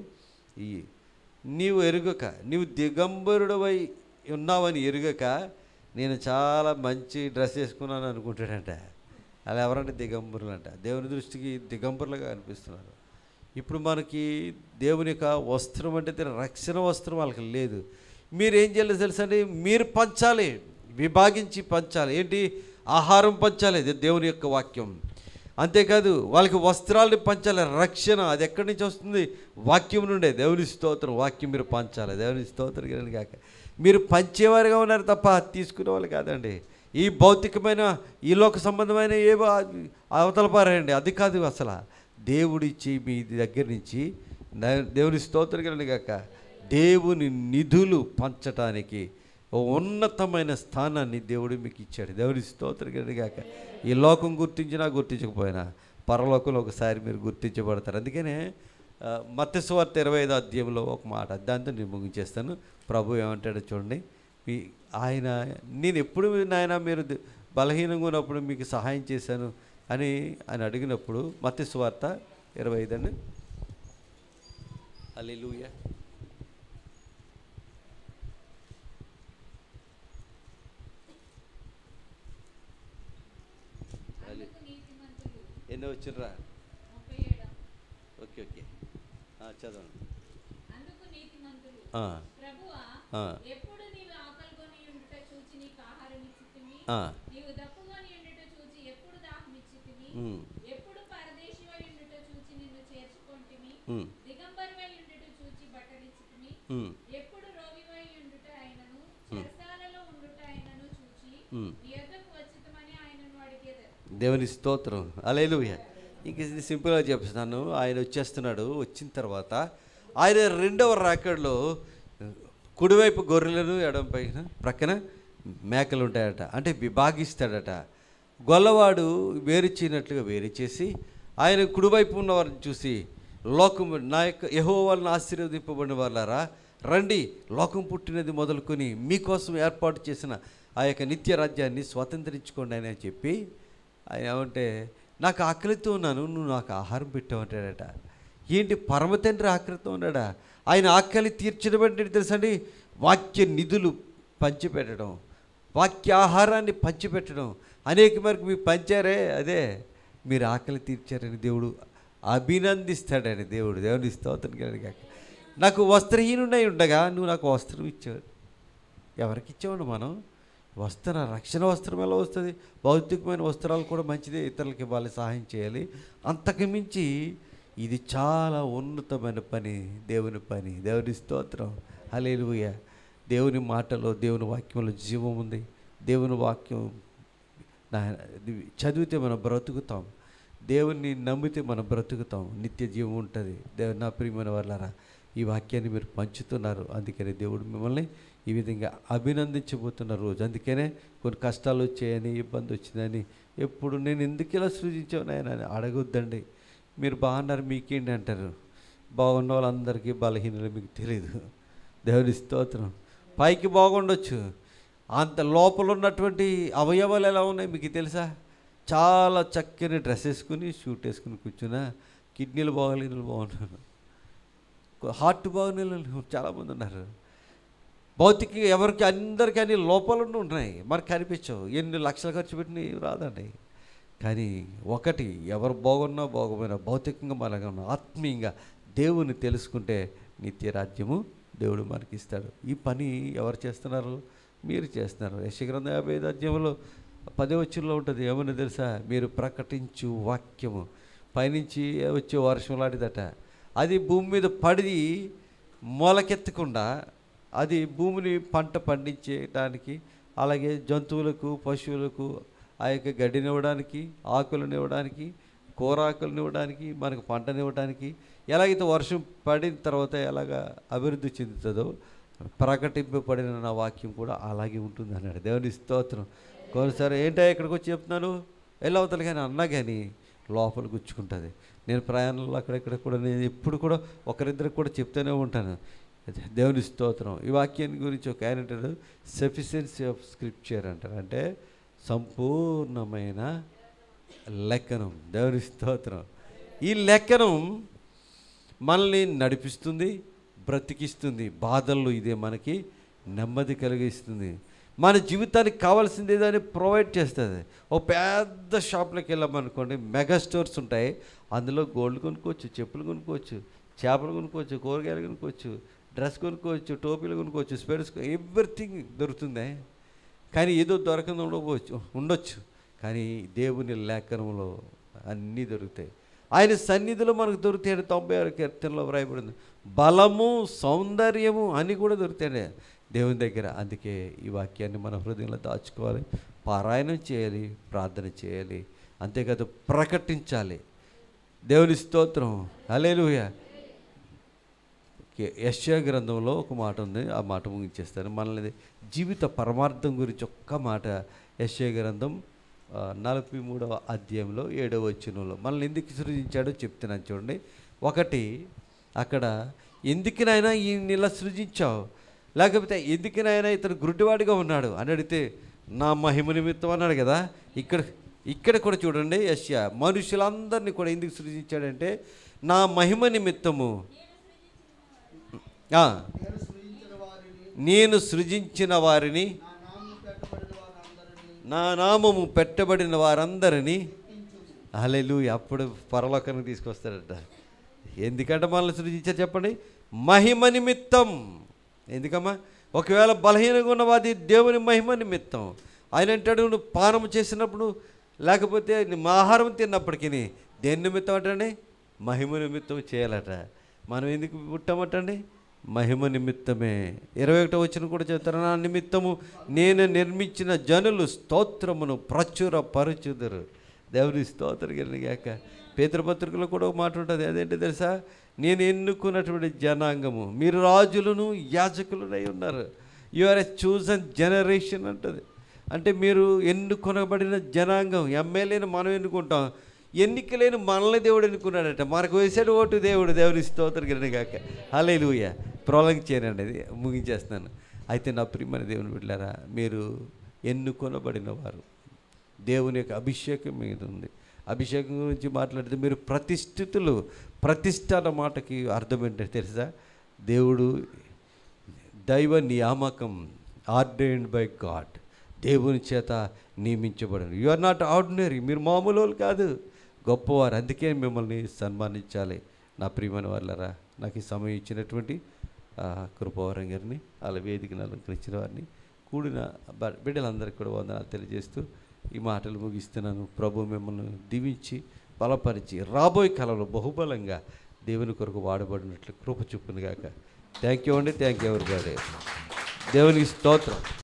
నీవు ఎరుగక, నీవు దిగంబరుడవై ఉన్నావని ఎరుగక నేను చాలా మంచి డ్రెస్ వేసుకున్నాను అనుకుంటాడంట. అలా ఎవరంటే దిగంబరులు అంట. దేవుని దృష్టికి దిగంబరులుగా అనిపిస్తున్నారు. ఇప్పుడు మనకి దేవుని యొక్క వస్త్రం అంటే రక్షణ వస్త్రం వాళ్ళకి లేదు. మీరేం చేయాలి తెలుసా అండి? మీరు పంచాలి, విభాగించి పంచాలి. ఏంటి? ఆహారం పంచాలి, అది దేవుని యొక్క వాక్యం. అంతేకాదు వాళ్ళకి వస్త్రాలని పంచాలి. రక్షణ అది ఎక్కడి నుంచి వస్తుంది? వాక్యం నుండే. దేవుని స్తోత్రం. వాక్యం మీరు పంచాలి. దేవుని స్తోత్రం కాక మీరు పంచేవారుగా ఉన్నారు తప్ప తీసుకునే వాళ్ళు కాదండి. ఈ భౌతికమైన ఈ లోక సంబంధమైన ఏవో అవతల పారాయండి, అది కాదు అసలు. దేవుడిచ్చి మీ దగ్గర నుంచి దేవుని స్తోత్రం కాక దేవుని నిధులు పంచటానికి ఉన్నతమైన స్థానాన్ని దేవుడు మీకు ఇచ్చాడు. దేవుని స్తోత్రం కాక ఈ లోకం గుర్తించినా గుర్తించకపోయినా పరలోకంలో ఒకసారి మీరు గుర్తించబడతారు. అందుకనే మత్తయి సువార్త 25వ అధ్యాయంలో ఒక మాట, దాంతో నేను ముగించేస్తాను. ప్రభు ఏమంటాడో చూడండి. ఆయన నేను ఎప్పుడు నాయన మీరు బలహీనంగా ఉన్నప్పుడు మీకు సహాయం చేశాను అని ఆయన అడిగినప్పుడు మత్తయి సువార్త 25 అండి. హల్లెలూయా. ఎన్నో వచ్చిర్రా? ఓకే ఓకే, చదవండి. అందుకు నీతిమంతులు, ప్రభువా, ఎప్పుడు నీవు ఆకలిగొని ఉండుట చూచి నీకు ఆహారం ఇచ్చితిమి, నీవు దప్పుగొని ఉండుట చూచి ఎప్పుడు దాహం ఇచ్చితిమి, ఎప్పుడు పరదేశివై ఉండుట చూచి నిన్ను చేర్చుకొంటిమి, దిగంబరువై ఉండుట చూచి బట్టలిచ్చితిమి, ఎప్పుడు రోగివై ఉండుట అయినను చెరసాలలో ఉండుట అయినను చూచి నీ యొద్దకు వచ్చితమని ఆయనను అడిగెదరు. దేవుని స్తోత్రం. హల్లెలూయా. ఇంక ఇది సింపుల్గా చెప్తున్నాను. ఆయన వచ్చేస్తున్నాడు. వచ్చిన తర్వాత ఆయన రెండవ రాకడలో కుడివైపు గొర్రెలను ఎడమ పైన ప్రక్కన మేకలు ఉంటాయట. అంటే విభాగిస్తాడట. గొల్లవాడు వేరుచినట్లుగా వేరు చేసి ఆయన కుడివైపు ఉన్నవారిని చూసి, లోకం నా యొక్క యెహోవాను ఆశీర్వదింపబడిన వాళ్ళారా రండి, లోకం పుట్టినది మొదలుకొని మీకోసం ఏర్పాటు చేసిన ఆ యొక్క నిత్య రాజ్యాన్ని స్వతంత్రించుకోండి అని చెప్పి, ఆయన ఏమంటే నాకు ఆకలితో ఉన్నాను, నువ్వు నాకు ఆహారం పెట్టావంటాడట. ఏంటి? పరమ తండ్రి ఆకలితో ఉన్నాడా? ఆయన ఆకలి తీర్చడం అంటే తెలుసండి, వాక్య నిధులు పంచిపెట్టడం, వాక్య ఆహారాన్ని పంచిపెట్టడం. అనేక మేరకు మీరు పంచారే, అదే మీరు ఆకలి తీర్చారని దేవుడు అభినందిస్తాడని దేవుడు. దేవుని స్తోత్రం కాక. నాకు వస్త్రహీనుడై ఉండగా నువ్వు నాకు వస్త్రం ఇచ్చావు. ఎవరికి ఇచ్చావండి? మనం వస్త్ర రక్షణ వస్త్రం ఎలా వస్తుంది? భౌతికమైన వస్త్రాలు కూడా మంచిదే, ఇతరులకి ఇవ్వాలి, సహాయం చేయాలి. అంతకు మించి ఇది చాలా ఉన్నతమైన పని, దేవుని పని. దేవుని స్తోత్రం, హల్లెలూయా. దేవుని మాటలో, దేవుని వాక్యంలో జీవం ఉంది. దేవుని వాక్యం చదివితే మనం బ్రతుకుతాం, దేవుణ్ణి నమ్మితే మనం బ్రతుకుతాం, నిత్య జీవం ఉంటుంది. దేవుని నా ప్రియమైన వాళ్ళారా, ఈ వాక్యాన్ని మీరు పంచుతున్నారు. అందుకనే దేవుడు మిమ్మల్ని ఈ విధంగా అభినందించబోతున్న రోజు. అందుకనే కొన్ని కష్టాలు వచ్చాయని, ఇబ్బంది వచ్చిందని ఎప్పుడు నేను ఎందుకు ఇలా సృజించాను ఆయన అని అడగొద్దండి. మీరు బాగున్నారు మీకేంటి అంటారు. బాగున్న వాళ్ళందరికీ బలహీనలు మీకు తెలియదు. దేవుని స్తోత్రం. పైకి బాగుండొచ్చు, అంత లోపల ఉన్నటువంటి అవయవాలు ఎలా ఉన్నాయి మీకు తెలుసా? చాలా చక్కని డ్రెస్ వేసుకుని, షూట్ వేసుకుని కూర్చున్నా కిడ్నీలు బాగలేని బాగున్నారు, హార్ట్ బాగున్న చాలామంది ఉన్నారు. భౌతికంగా ఎవరికి అందరికీ అన్ని లోపాలు ఉన్నాయి, మనకు కనిపించవు. ఎన్ని లక్షలు ఖర్చు పెట్టినా రాదండి. కానీ ఒకటి, ఎవరు బాగున్నా బాగోపోయినా భౌతికంగా మనగా ఉన్న ఆత్మీయంగా దేవుని తెలుసుకుంటే నిత్య రాజ్యము దేవుడు మనకి ఇస్తాడు. ఈ పని ఎవరు చేస్తున్నారు? మీరు చేస్తున్నారు. యెషయా గ్రంథం 55 అధ్యాయంలో 10వ వచనంలో ఉంటుంది. ఏమని తెలుసా? మీరు ప్రకటించు వాక్యము పైనుంచి వచ్చే వర్షం లాంటిదట. అది భూమి మీద పడి మొలకెత్తకుండా అది భూమిని పంట పండించేయడానికి, అలాగే జంతువులకు, పశువులకు ఆ యొక్క గడ్డినివ్వడానికి, ఆకులనివ్వడానికి, కూరాకులనివ్వడానికి, మనకు పంటనివ్వడానికి, ఎలాగైతే వర్షం పడిన తర్వాత ఎలాగ అభివృద్ధి చెందుతుందో ప్రకటింపబడిన నా వాక్యం కూడా అలాగే ఉంటుంది అన్నాడు. దేవుని స్తోత్రం. కొన్నిసారి ఏంటో ఇక్కడికి వచ్చి చెప్తున్నాను ఎలా అవుతాను కానీ అన్నా కానీ లోపల గుచ్చుకుంటుంది. నేను ప్రయాణంలో అక్కడెక్కడ కూడా నేను ఎప్పుడు కూడా ఒకరిద్దరికి కూడా చెప్తూనే ఉంటాను. దేవుని స్తోత్రం. ఈ వాక్యాన్ని గురించి ఒక ఆయన అంటాడు, సఫిషియన్సీ ఆఫ్ స్క్రిప్చర్ అంటారు, అంటే సంపూర్ణమైన లేఖనం. దేవుని స్తోత్రం. ఈ లేఖనం మనల్ని నడిపిస్తుంది, బ్రతికిస్తుంది. బాధల్లో ఇదే మనకి నెమ్మది కలిగిస్తుంది. మన జీవితానికి కావాల్సింది ఏదని ప్రొవైడ్ చేస్తుంది. ఓ పెద్ద షాప్లోకి వెళ్ళామనుకోండి, మెగా స్టోర్స్ ఉంటాయి. అందులో గోల్డ్ కొనుక్కోవచ్చు, చెప్పులు కొనుక్కోవచ్చు, చేపలు కొనుక్కోవచ్చు, కూరగాయలు కొనుక్కోవచ్చు, డ్రెస్ కొనుక్కోవచ్చు, టోపీలు కొనుక్కోవచ్చు, స్పెడ్స్, ఎవ్రీథింగ్ దొరుకుతుంది. కానీ ఏదో దొరకదు ఉండొచ్చు. కానీ దేవుని లేఖనంలో అన్నీ దొరుకుతాయి. ఆయన సన్నిధిలో మనకు దొరుకుతాయి. 96 కీర్తనలో వ్రాయబడింది. బలము, సౌందర్యము అన్నీ కూడా దొరుకుతాయి దేవుని దగ్గర. అందుకే ఈ వాక్యాన్ని మన హృదయంలో దాచుకోవాలి, పారాయణం చేయాలి, ప్రార్థన చేయాలి, అంతేకాదు ప్రకటించాలి. దేవుని స్తోత్రం, హల్లెలూయా. యెషయా గ్రంథంలో ఒక మాట ఉంది, ఆ మాట ముగించేస్తాను. మనల్ని జీవిత పరమార్థం గురించి ఒక్క మాట. యెషయా గ్రంథం 43వ అధ్యాయంలో 7వ వచనంలో మనల్ని ఎందుకు సృజించాడో చెప్తున్నాను చూడండి. ఒకటి, అక్కడ ఎందుకునైనా ఈయన ఇలా సృజించావు, లేకపోతే ఎందుకునైనా ఇతను గుడ్డివాడిగా ఉన్నాడు అని అడిగితే నా మహిమ నిమిత్తం అన్నాడు కదా. ఇక్కడ కూడా చూడండి, యెషయా మనుషులందరినీ కూడా ఎందుకు సృజించాడంటే నా మహిమ నిమిత్తము, నేను సృజించిన వారిని, నా నామము పెట్టబడిన వారందరినీ, హల్లెలూయా, అప్పుడు పరలోకానికి తీసుకొస్తాడట. ఎందుకంటే మనల్ని సృజించారు చెప్పండి? మహిమ నిమిత్తం. ఎందుకమ్మా? ఒకవేళ బలహీనంగా ఉన్నవాది దేవుని మహిమ నిమిత్తం. ఆయన అంటాడు, నువ్వు పానం చేసినప్పుడు లేకపోతే ఆహారం తిన్నప్పటికీ దేని నిమిత్తం అంటండి? మహిమ నిమిత్తం చేయాలట. మనం ఎందుకు పుట్టామటండి? మహిమ నిమిత్తమే. 21వ వచనం కూడా చెప్తారు, నా నిమిత్తము నేను నిర్మించిన జనులు స్తోత్రమును ప్రచురపరచుదురు. దేవుని స్తోత్రం కలిగాక. పేతురుపత్రికలో కూడా ఒక మాట ఉంటుంది, అదేంటి తెలుసా? నేను ఎన్నుకున్నటువంటి జనాంగము, మీరు రాజులను యాజకులనై ఉన్నారు. You are a chosen generation అంటుంది. అంటే మీరు ఎన్నుకొనబడిన జనాంగం. ఎమ్మెల్యేని మనం ఎన్నుకుంటాం, ఎన్నికలేని మనల్ని దేవుడు ఎన్నుకున్నాడట. మనకు వేసాడు ఓటు దేవుడు. దేవుని స్తోత్రం కలిగాక. హల్లెలూయా. ప్రొలాంగ్ చేయనండి, అది ముగించేస్తున్నాను. అయితే నా ప్రియమైన దేవుని బిడ్డలారా, మీరు ఎన్నుకొనబడిన వారు. దేవుని యొక్క అభిషేకం మీద ఉంది. అభిషేకం గురించి మాట్లాడితే మీరు ప్రతిష్ఠితులు. ప్రతిష్ఠ అన్న మాటకి అర్థం ఏంటంటే తెలుసా? దేవుడు దైవ నియామకం, ఆర్డైన్డ్ బై గాడ్, దేవుని చేత నియమించబడిన. You are not ordinary. మీరు మామూలు వాళ్ళు కాదు, గొప్పవారు. అందుకే మిమ్మల్ని సన్మానించాలి. నా ప్రియమైన వాళ్ళరా, నాకు ఈ సమయం ఇచ్చినటువంటి కృపావరం గారిని, అలా వేదికను అలంకరించిన వారిని, కూడిన బిడ్డలందరికీ కూడా వందనాలు తెలియజేస్తూ ఈ మాటలు ముగిస్తున్నాను. ప్రభు మిమ్మల్ని దీవించి బలపరిచి రాబోయే కాలంలో బహుబలంగా దేవుని కొరకు వాడబడినట్లు కృప చూపును గాక. థ్యాంక్ యూ అండి. Thank you everybody. దేవునికి స్తోత్రం.